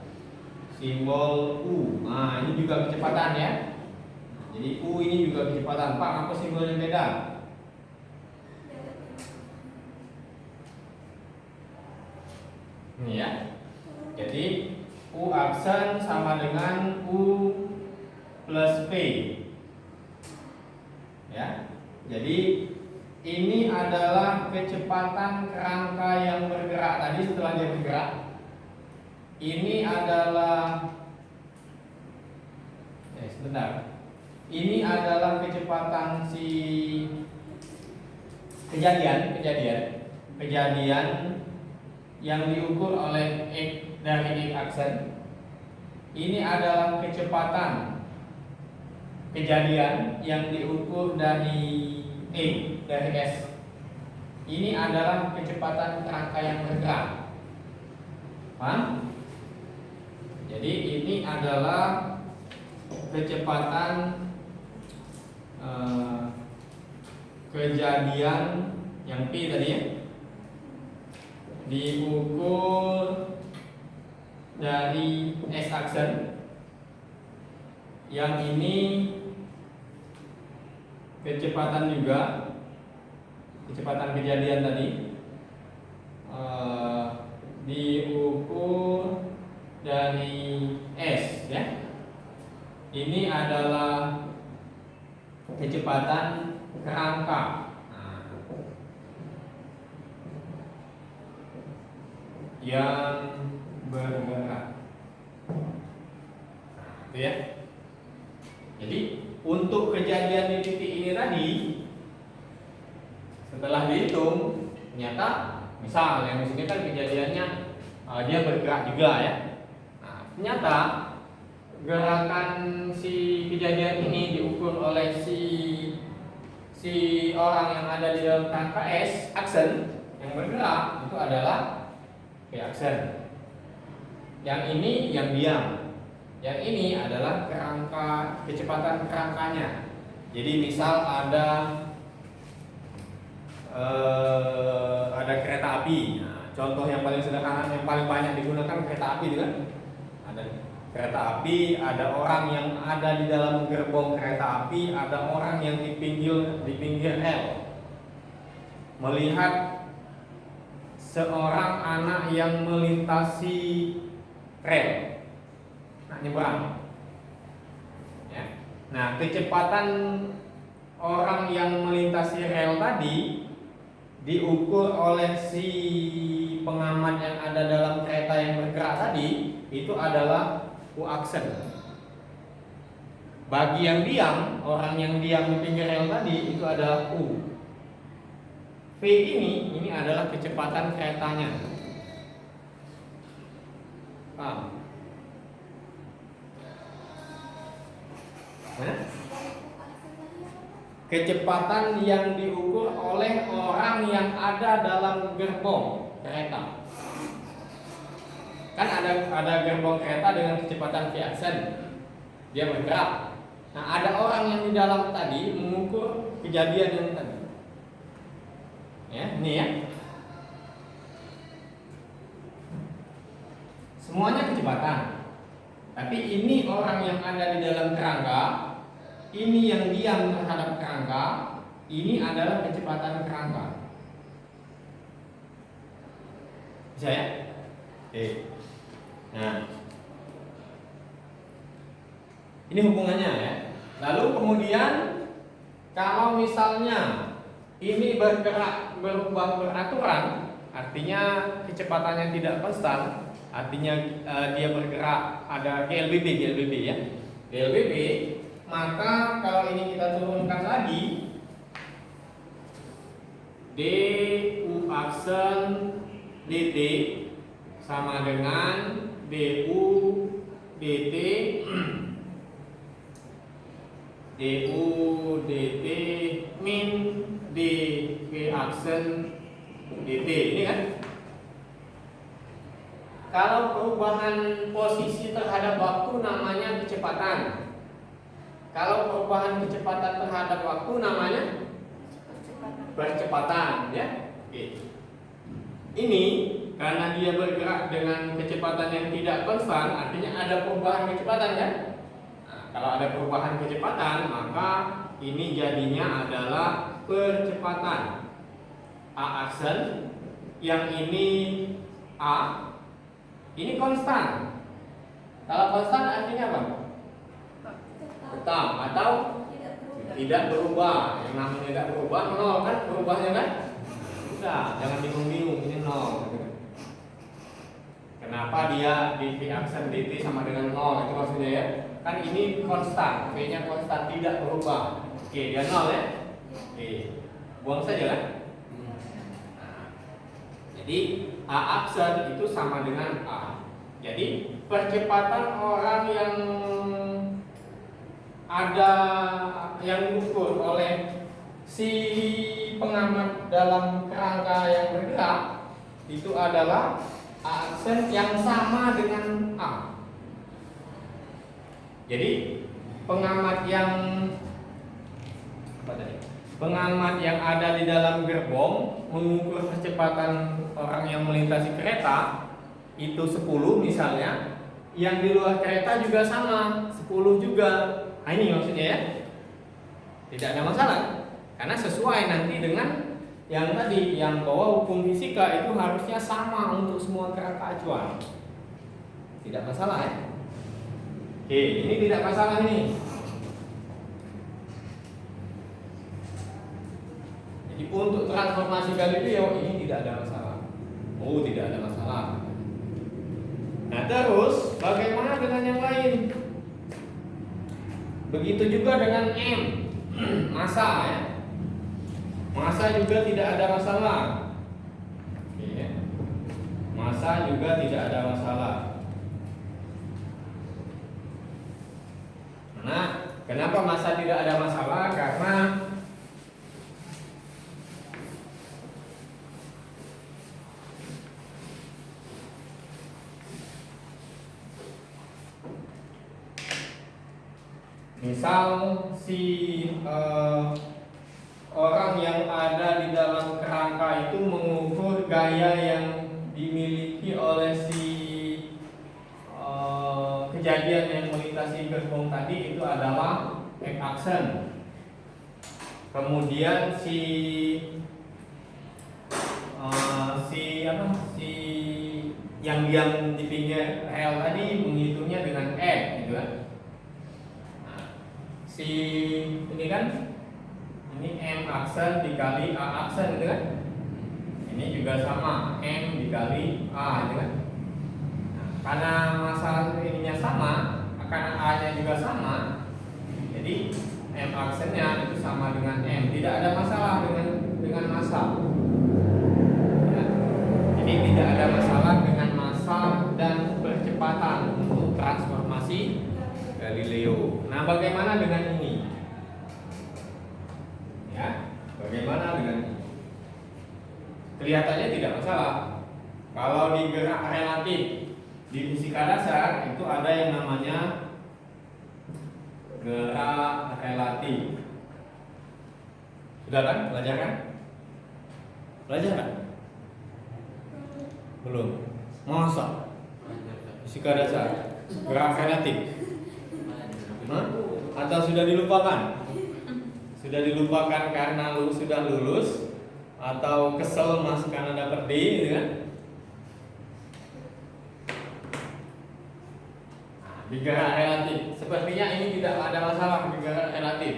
Simbol U. Nah, ini juga kecepatan ya. Jadi U ini juga kecepatan. Pak, apa simbolnya beda? Ini ya. Jadi U aksen sama dengan U plus P. Ya. Jadi ini adalah kecepatan kerangka yang bergerak tadi setelah dia bergerak. Ini adalah sebentar. Ini adalah kecepatan si kejadian yang diukur oleh X dari X aksen. Ini adalah kecepatan kejadian yang diukur dari dari S. Ini adalah kecepatan kerangka yang bergerak. Paham? Jadi ini adalah kecepatan kejadian yang P tadi ya, diukur dari S aksen. Yang ini kecepatan juga, kecepatan kejadian tadi diukur dari S ya. Ini adalah kecepatan kerangka yang bergerak. Itu ya. Jadi untuk kejadian di titik ini tadi, setelah dihitung, ternyata misal yang di sini kan kejadiannya dia bergerak juga ya. Nah, ternyata gerakan si kejadian ini diukur oleh si orang yang ada di dalam kerangka S aksen yang bergerak itu adalah P aksen. Yang ini yang diam. Yang ini adalah kerangka, kecepatan kerangkanya. Jadi misal ada kereta api. Nah, contoh yang paling sederhana yang paling banyak digunakan kereta api kan? Ada kereta api, ada orang yang ada di dalam gerbong kereta api, ada orang yang di pinggir L. Melihat seorang anak yang melintasi rel. Nyebrang. Ya. Nah, kecepatan orang yang melintasi rel tadi diukur oleh si pengamat yang ada dalam kereta yang bergerak tadi itu adalah U aksen. Bagi yang diam, orang yang diam di pinggir rel tadi itu adalah U. V ini adalah kecepatan keretanya. Paham? Kecepatan yang diukur oleh orang yang ada dalam gerbong kereta. Kan ada gerbong kereta dengan kecepatan V aksen, dia bergerak. Nah, ada orang yang di dalam tadi mengukur kejadian yang tadi. Ya, ini ya. Semuanya kecepatan. Tapi ini orang yang ada di dalam kerangka, ini yang diam terhadap kerangka, ini adalah kecepatan kerangka. Bisa ya? Oke. Nah, ini hubungannya ya. Lalu kemudian kalau misalnya ini bergerak berubah beraturan, artinya kecepatannya tidak konstan, artinya dia bergerak ada GLBB ya. GLBB, maka kalau ini kita turunkan lagi, du aksen dt sama dengan du dt du dt min dv aksen dt ini kan. Kalau perubahan posisi terhadap waktu namanya kecepatan. Kalau perubahan kecepatan terhadap waktu namanya percepatan, ya. Oke. Ini karena dia bergerak dengan kecepatan yang tidak konstan, artinya ada perubahan kecepatan, ya. Nah, kalau ada perubahan kecepatan, maka ini jadinya adalah percepatan. A aksen, yang ini A, ini konstan. Kalau konstan artinya apa? Tetap atau tidak berubah. Yang namanya tidak berubah, nol kan berubahnya kan? Udah, jangan bingung-bingung, ini nol. Kenapa dia dv aksen dt sama dengan nol? Itu maksudnya, ya. Kan ini konstan, v-nya konstan, tidak berubah. Oke, dia nol, ya. Oke, buang saja kan? Jadi A aksen itu sama dengan A. Jadi percepatan orang yang ada yang diukur oleh si pengamat dalam kerangka yang bergerak itu adalah A aksen yang sama dengan A. Jadi pengamat yang apa tadi? Pengamat yang ada di dalam gerbong mengukur kecepatan orang yang melintasi kereta itu 10 misalnya, yang di luar kereta juga sama 10 juga. Nah, ini maksudnya, ya. Tidak ada masalah karena sesuai nanti dengan yang tadi, yang bahwa hukum fisika itu harusnya sama untuk semua kerangka acuan. Tidak masalah, ya. Oke, ini tidak masalah ini. Jadi untuk transformasi Galileo ini tidak ada masalah. Oh, tidak ada masalah. Nah, terus bagaimana dengan yang lain? Begitu juga dengan M, massa, ya. Massa juga tidak ada masalah. Oke. Massa juga tidak ada masalah. Nah, kenapa massa tidak ada masalah? Karena misal si orang yang ada di dalam kerangka itu mengukur gaya yang dimiliki oleh si kejadian yang melintasi gerbong tadi itu adalah X aksen. Kemudian si yang di pinggir rel tadi menghitungnya dengan X, gitu kan? Si ini kan, ini M aksen dikali A aksen, gitu kan? Ini juga sama, M dikali A, gitu kan? Nah, karena massa ininya sama, karena A nya juga sama, jadi M aksennya itu sama dengan M. Tidak ada masalah dengan massa, ya. Jadi tidak ada masalah dengan massa dan percepatan untuk transformasi Galileo. Nah, bagaimana dengan ini? Ya, bagaimana dengan ini? Kelihatannya tidak masalah. Kalau di gerak relatif di fisika dasar itu ada yang namanya gerak relatif. Sudah kan? Belajar kan? Belajar kan? Belum. Masa? Fisika dasar gerak relatif. Hah? Atau sudah dilupakan? Sudah dilupakan karena sudah lulus, atau kesel mas karena dapat D, gitu kan? Nah, di gerak relatif, sepertinya ini tidak ada masalah di gerak relatif.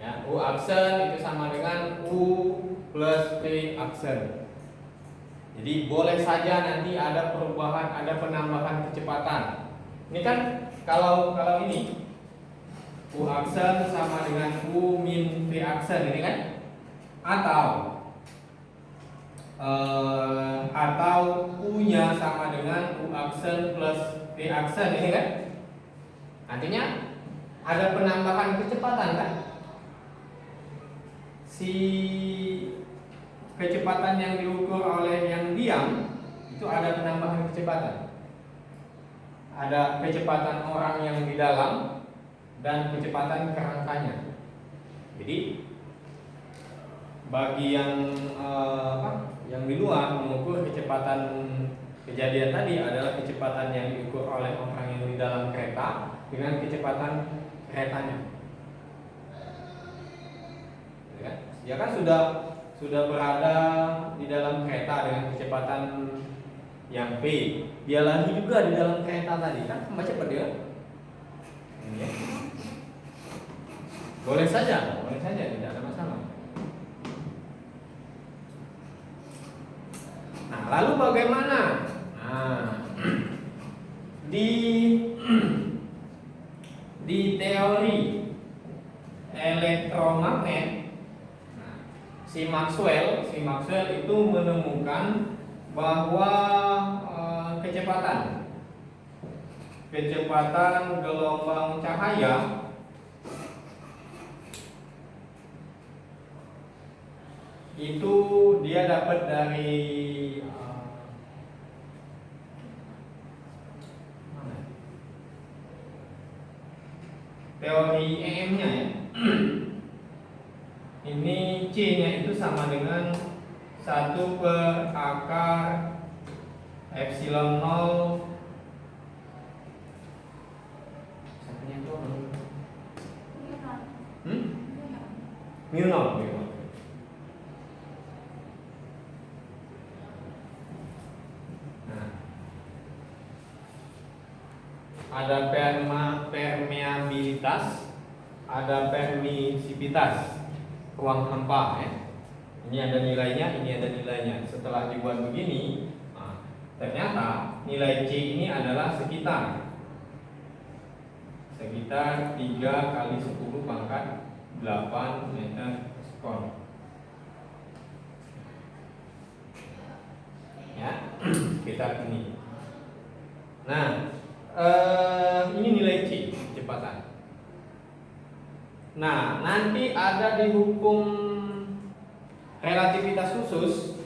Ya, U aksen itu sama dengan U plus P aksen. Jadi boleh saja nanti ada perubahan, ada penambahan kecepatan. Ini kan kalau ini U aksen sama dengan U min V aksen, ini kan? Atau atau U-nya sama dengan U aksen plus V aksen, ini kan? Artinya ada penambahan kecepatan kan? Si kecepatan yang diukur oleh yang diam itu ada penambahan kecepatan. Ada kecepatan orang yang di dalam dan kecepatan kerangkanya. Jadi bagi yang yang di luar mengukur kecepatan kejadian tadi adalah kecepatan yang diukur oleh orang yang di dalam kereta dengan kecepatan keretanya. Ya kan sudah berada di dalam kereta dengan kecepatan yang V. Dia lagi juga di dalam kereta tadi kan tambah cepat dia. Ya. Boleh saja, tidak ada masalah. Nah, lalu bagaimana? Nah, di teori elektromagnet, si Maxwell itu menemukan bahwa kecepatan gelombang cahaya itu dia dapat dari teori EM-nya ya. Ini C-nya itu sama dengan 1 per akar epsilon 0. Satunya itu apa? Mu 0. Nah, ada permeabilitas, ada permisivitas ruang hampa ya. Ini ada nilainya, Setelah dibuat begini, ternyata nilai C ini adalah sekitar 3 kali 10 pangkat 8 meter sekon. Ya, sekitar ini. Nah, ini nilai C kecepatan. Nah, nanti ada di hukum relativitas khusus.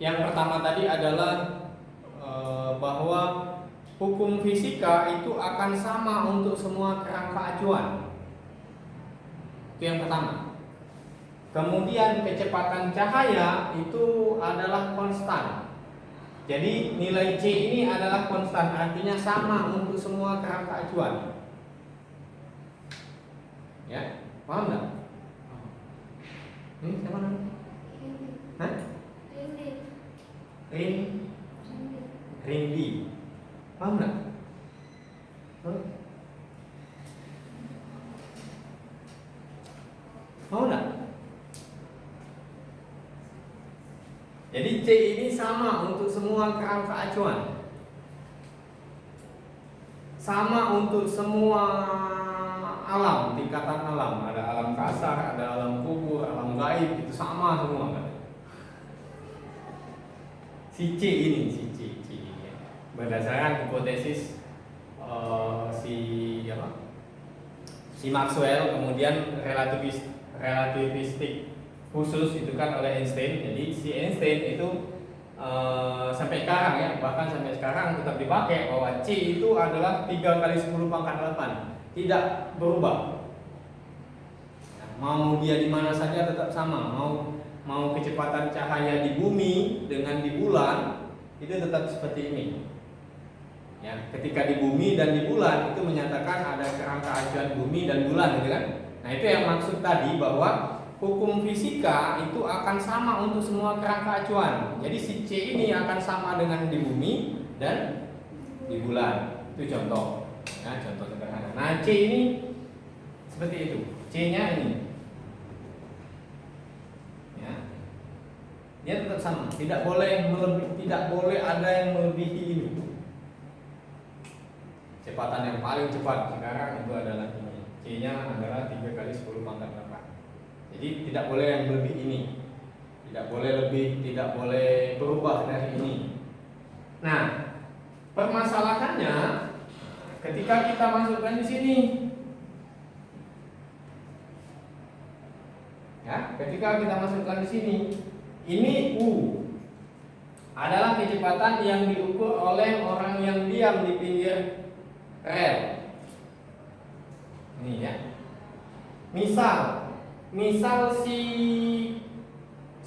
Yang pertama tadi adalah bahwa hukum fisika itu akan sama untuk semua kerangka acuan. Itu yang pertama. Kemudian kecepatan cahaya itu adalah konstan. Jadi nilai C ini adalah konstan, artinya sama untuk semua kerangka acuan. Ya, paham nggak? Ini siapa namanya? Hah? Rindi. Paham nggak? Mau nggak? Jadi C ini sama untuk semua kerangka acuan. Sama untuk semua alam, tingkatan alam. Ada alam kasar, ada alam kubur, alam gaib, itu sama semua kan? Si C ini ya. Berdasarkan hipotesis si Maxwell, kemudian relativistik khusus itu kan oleh Einstein. Jadi si Einstein itu sampai sekarang ya, bahkan sampai sekarang tetap dipakai bahwa C itu adalah 3 kali 10 pangkat 8, tidak berubah. Nah, mau dia di mana saja tetap sama. Mau kecepatan cahaya di bumi dengan di bulan itu tetap seperti ini. Ya, ketika di bumi dan di bulan itu menyatakan ada kerangka acuan bumi dan bulan, gitu kan? Nah, itu yang maksud tadi bahwa hukum fisika itu akan sama untuk semua kerangka acuan. Jadi si C ini akan sama dengan di bumi dan di bulan. Itu contoh. Ya, contoh sederhana. Nah, C ini seperti itu. C-nya ini. Ya. Dia tetap sama. Tidak boleh ada yang melebihi ini. Kecepatan yang paling cepat sekarang itu adalah ini. C-nya adalah 3 kali 10 pangkat 8. Jadi tidak boleh yang lebih ini. Tidak boleh lebih, tidak boleh berubah dari ini. Nah, permasalahannya ketika kita masukkan di sini, ya, ketika kita masukkan di sini, ini U adalah kecepatan yang diukur oleh orang yang diam di pinggir rel. Ini ya. Misal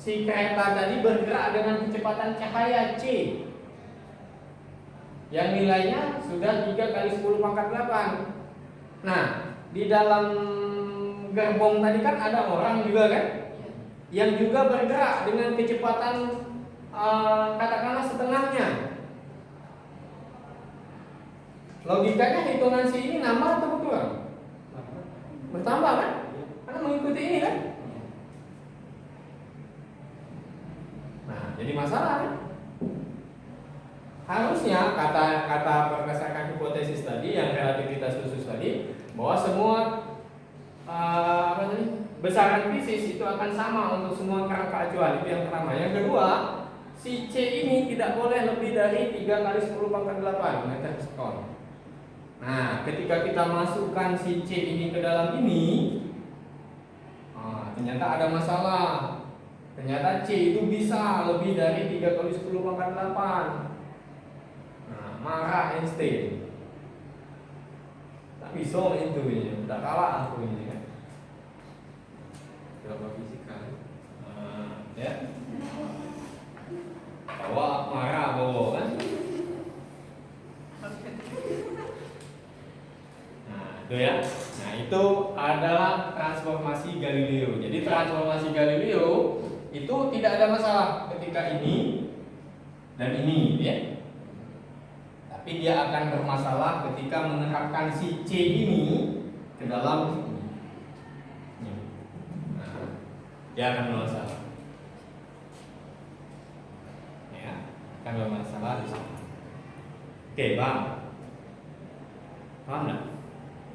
si kereta tadi bergerak dengan kecepatan cahaya C yang nilainya sudah 3 kali 10 pangkat 8. Nah, di dalam gerbong tadi kan ada orang juga kan, yang juga bergerak dengan kecepatan katakanlah setengahnya. Logikanya hitungan si ini nambah atau berkurang? Bertambah kan? Karena mengikuti ini kan? Nah, jadi masalah kan? Harusnya kata berdasarkan hipotesis tadi yang relativitas khusus tadi, bahwa semua besaran fisis itu akan sama untuk semua kerangka acuan. Itu yang pertama. Yang kedua, si C ini tidak boleh lebih dari 3 kali 10 pangkat 8 meter per sekon. Nah, ketika kita masukkan si C ini ke dalam ini, ternyata ada masalah. Ternyata C itu bisa lebih dari 3 kali 10 pangkat 8. Nah, marah Einstein. Tak bisa itu ini, tak kalah aku ini kan. Berapa fisika? Ya. Bawa marah bawa kan. Nah, itu ya. Nah, itu adalah transformasi Galileo. Jadi transformasi Galileo itu tidak ada masalah ketika ini dan ini, ya. Tapi dia akan bermasalah ketika menerapkan si C ini ke dalam ini. Nah, dia akan bermasalah. Ya, akan bermasalah di sini. Oke, Bang. Paham enggak?